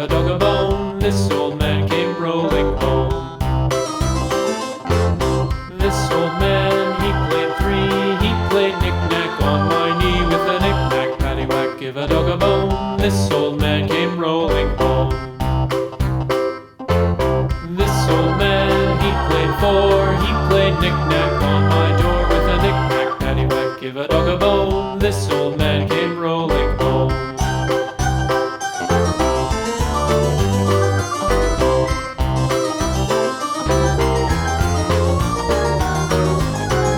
a dog a bone. This old man came rolling home. This old man, he played three. He played knick-knack on my knee with a knick-knack, paddywhack, give a dog a bone. This old man came rolling home. This old man, he played four. He played knick-knack on my door with a knick-knack, paddywhack, give a dog a bone. This old man came rolling home.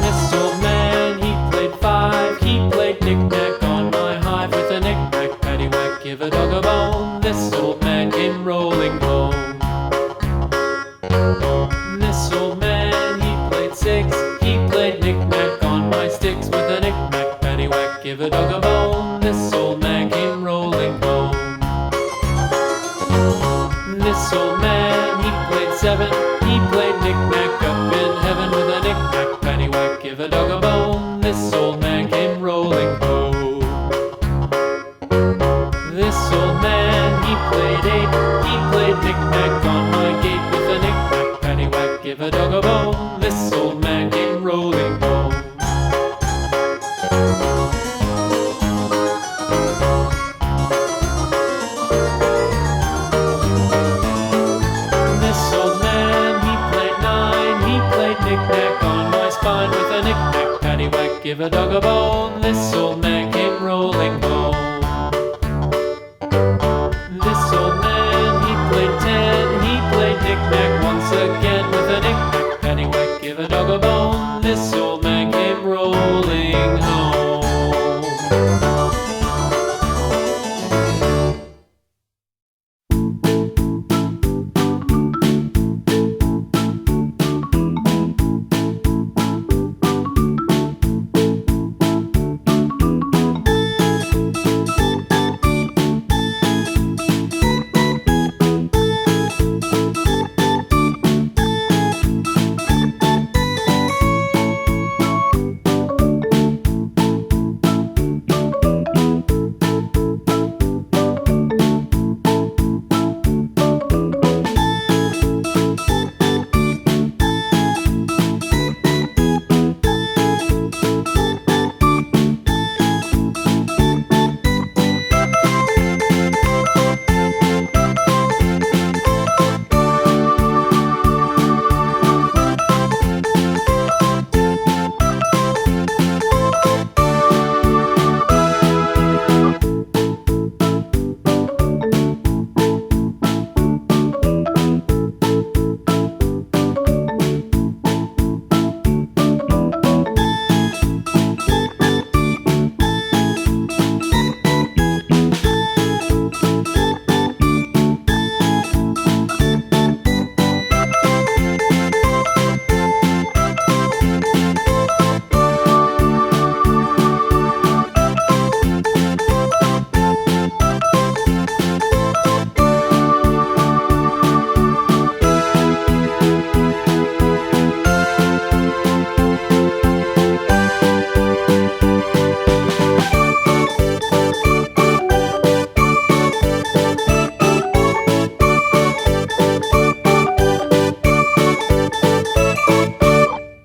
This old man, he played five. He played knick-knack on my hive with a knick-knack, paddywhack, give a dog a bone. This old man came rolling home. This old man, he played six. He played knick-knack on my sticks with a knick-knack, paddywhack, give a dog a bone. This old man came rolling home. This old man, he played seven. He played knick-knack up in heaven with a knick-knack, paddywhack, give a dog a bone. This old man came rolling home. This old man, he played eight. He played knick-knack on my gate with a knick-knack, paddywhack, give a dog a bone. This old man came rolling home. This old man, he played nine. He played knick-knack on my spine with a knick-knack, paddywhack, give a dog a bone. This old man